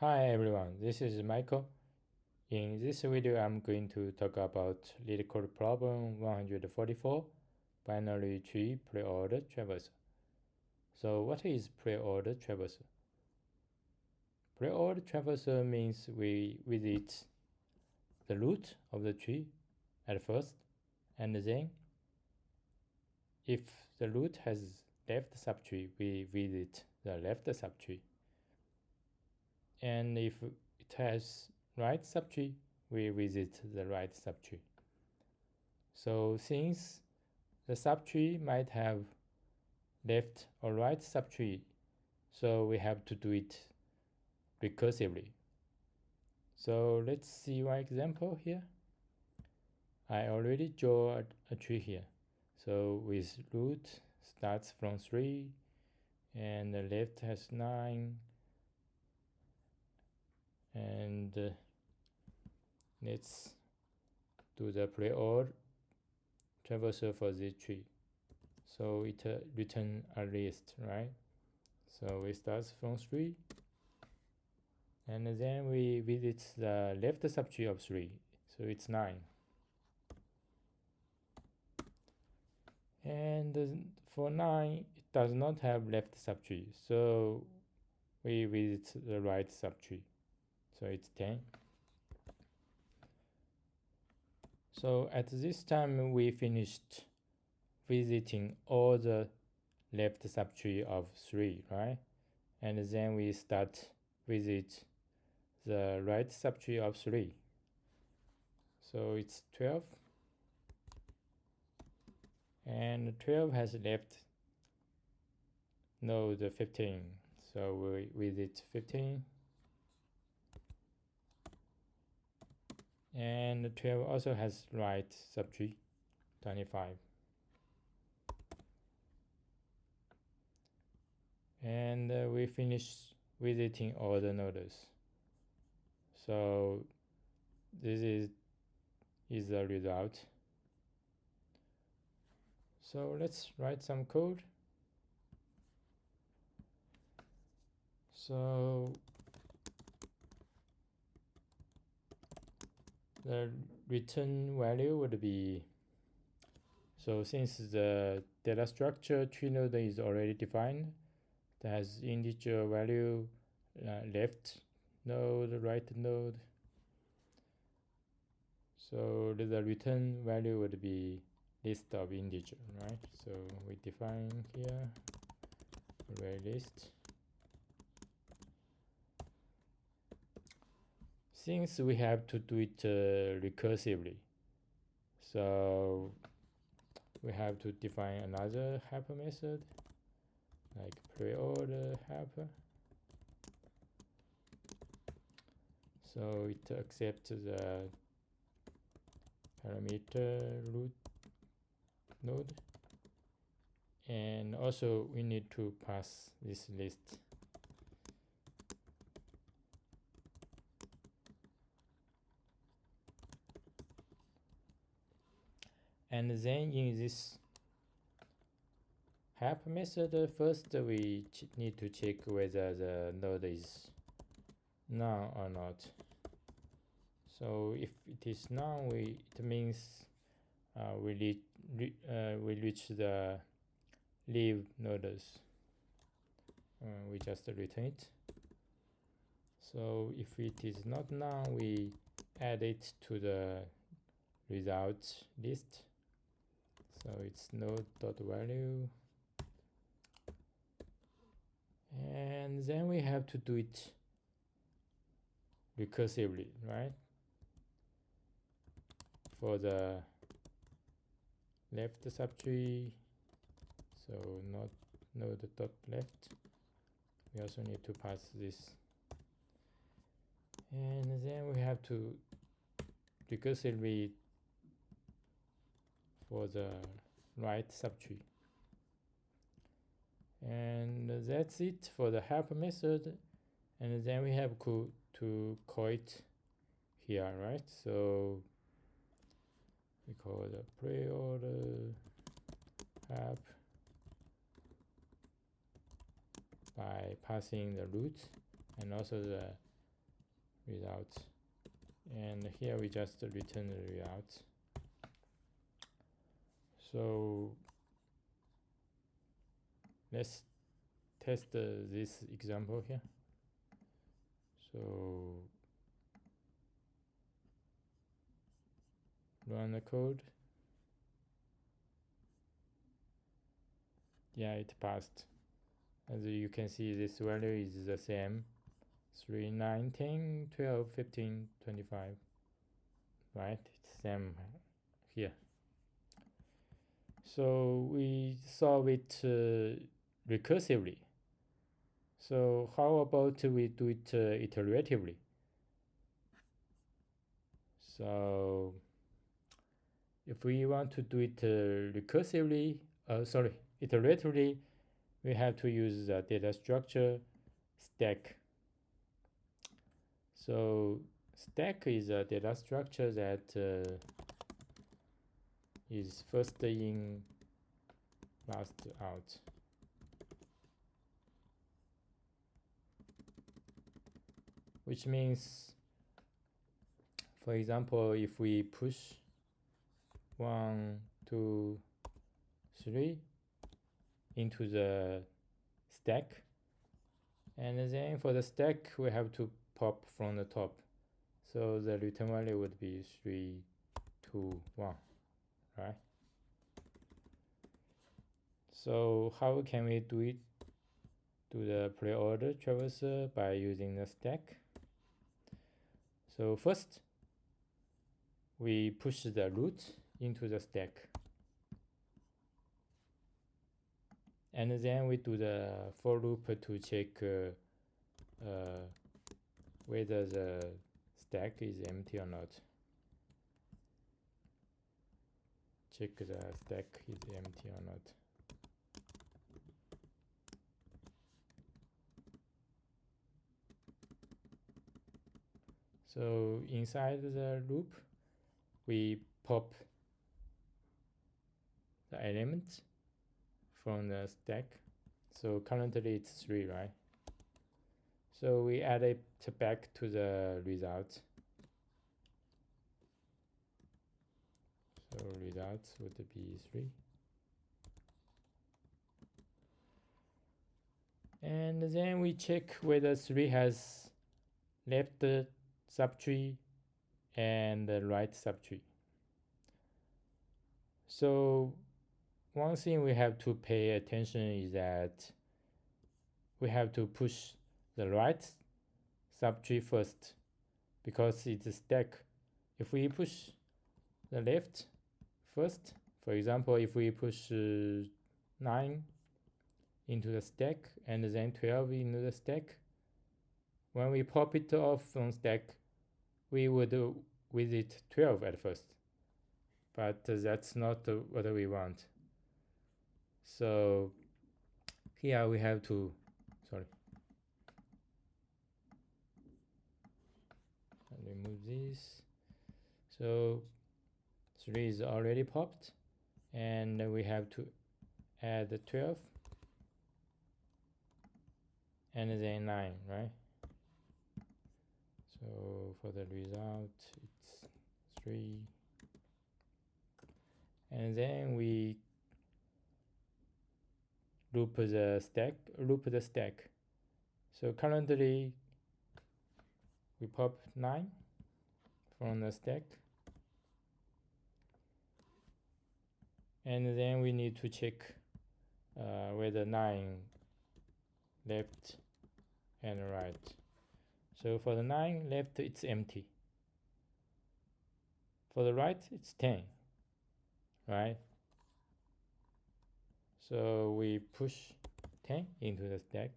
Hi everyone, this is Michael. In this video, I'm going to talk about LeetCode problem 144, binary tree preorder traversal. So what is preorder traversal? Preorder traversal means we visit the root of the tree at first, and then if the root has left subtree, we visit the left subtree. And if it has right subtree, we visit the right subtree. So since the subtree might have left or right subtree, so we have to do it recursively. So let's see one example here. I already draw a tree here. So with root starts from 3 and the left has 9, and let's do the preorder traversal for this tree. So it return a list, right? So we start from 3, and then we visit the left subtree of 3, so it's 9. And for 9, it does not have left subtree, so we visit the right subtree, so it's 10. So at this time, we finished visiting all the left subtree of 3, right? And then we start visit the right subtree of 3. So it's 12. And 12 has left node 15. So we visit 15. And 12 also has right subtree, 25. And we finish visiting all the nodes. So this is the result. So let's write some code. So the return value would be, so since the data structure tree node is already defined, it has integer value, left node, right node. So the return value would be list of integer, right? So we define here array list. Since we have to do it recursively, so we have to define another helper method like preorder helper. So it accepts the parameter root node, and also we need to pass this list. And then in this help method, first we need to check whether the node is none or not. So if it is none, it means we reach the leave nodes. We just return it. So if it is not none, we add it to the result list. So it's node.value. And then we have to do it recursively, right? For the left subtree, so not node.left, we also need to pass this. And then we have to recursively for the right subtree. And that's it for the help method. And then we have to call it here, right? So we call the preorder help by passing the root and also the result, and here we just return the result. So let's test this example here. So run the code. Yeah, it passed. As you can see, this value is the same: 3, 9, 10, 12, 15, 25. Right? It's same here. So we solve it recursively. So how about we do it iteratively? So if we want to do it iteratively, we have to use the data structure stack. So stack is a data structure that is first in, last out. Which means, for example, if we push 1, 2, 3 into the stack, and then for the stack we have to pop from the top, so the return value would be 3, 2, 1, right? So how can we do it? Do the preorder traversal by using the stack. So first we push the root into the stack, and then we do the for loop to check whether the stack is empty or not. Check the stack is empty or not. So inside the loop, we pop the element from the stack. So currently it's 3, right? So we add it back to the result. So results would be 3. And then we check whether 3 has left subtree and right subtree. So one thing we have to pay attention is that we have to push the right subtree first, because it's a stack. If we push the left first, for example, if we push 9 into the stack and then 12 into the stack, when we pop it off from stack, we would visit 12 at first, but that's not what we want. So here we have to, remove this. So 3 is already popped, and we have to add 12 and then 9, right? So for the result it's 3, and then we loop the stack. So currently we pop 9 from the stack, and then we need to check whether 9 left and right. So for the 9 left, it's empty. For the right, it's 10, right? So we push 10 into the stack,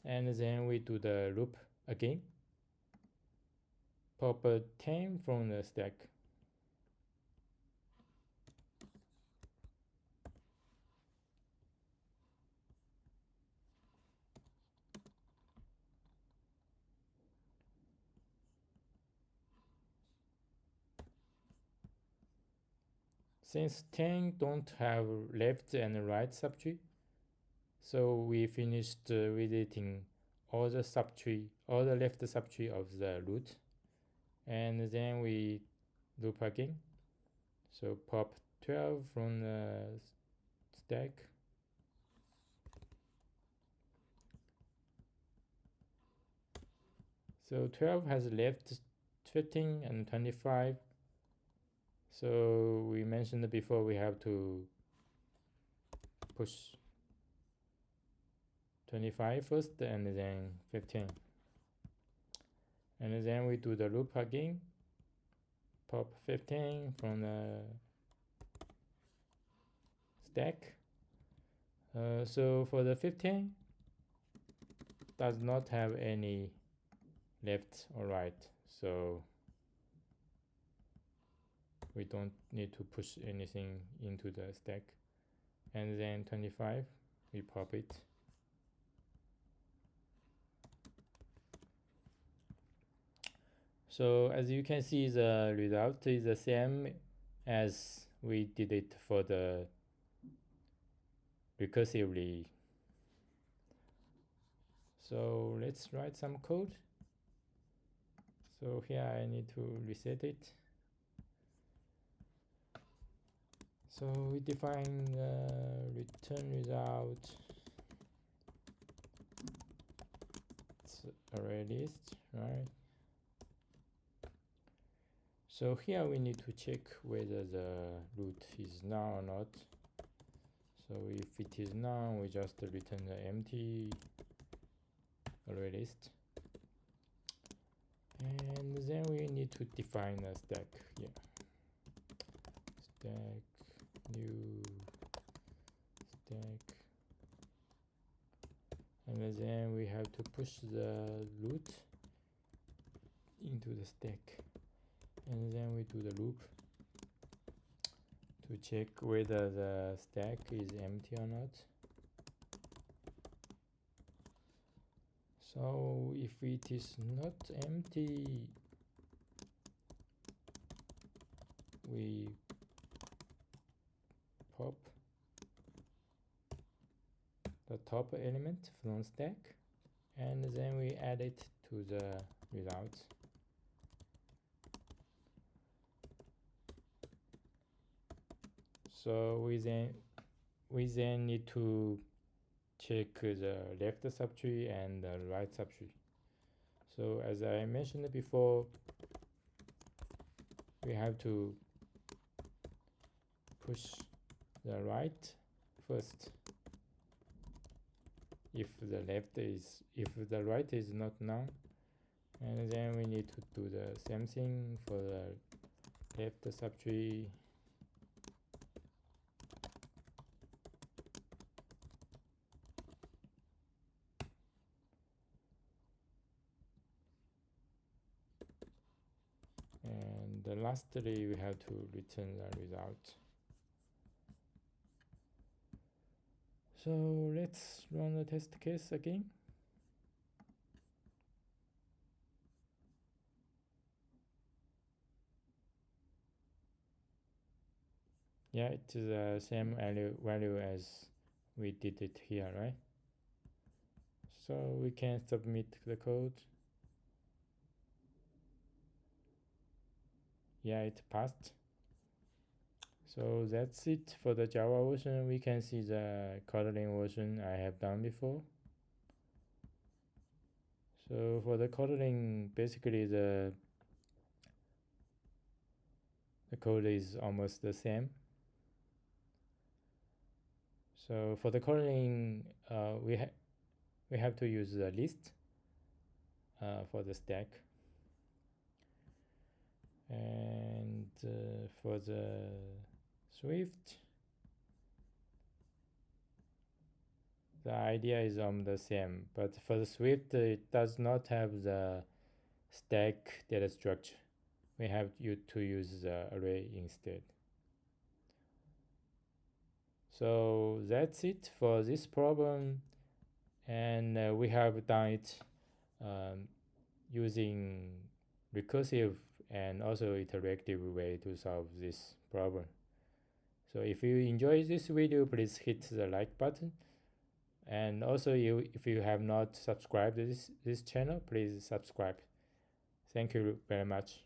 and then we do the loop again. Pop 10 from the stack. Since 10 don't have left and right subtree, So we finished visiting all the subtree, all the left subtree of the root, and then we loop again. So pop 12 from the stack. So 12 has left 15 and 25. So we mentioned before we have to push 25 first and then 15. And then we do the loop again. Pop 15 from the stack. So for the 15, does not have any left or right. So we don't need to push anything into the stack. And then 25, we pop it. So as you can see, the result is the same as we did it for the recursively. So let's write some code. So here I need to reset it. So we define the return result. It's array list, right? So here we need to check whether the root is null or not. So if it is null, we just return the empty array list. And then we need to define a stack here. Stack, new stack. And then we have to push the root into the stack. And then we do the loop to check whether the stack is empty or not. So if it is not empty, we pop the top element from stack, and then we add it to the results. So we then need to check the left subtree and the right subtree. So as I mentioned before, we have to push the right first if the right is not null, and then we need to do the same thing for the left subtree. And lastly, we have to return the result. So let's run the test case again. Yeah, it's the same value as we did it here, right? So we can submit the code. Yeah, it passed. So that's it for the Java version. We can see the Kotlin version I have done before. So for the Kotlin, basically the code is almost the same. So for the Kotlin, we have to use the list for the stack. And for the Swift, the idea is the same, but for the Swift, it does not have the stack data structure. We have to use the array instead. So that's it for this problem, and we have done it using recursive and also iterative way to solve this problem. So if you enjoy this video, please hit the like button And also, if you have not subscribed to this channel, please subscribe. Thank you very much.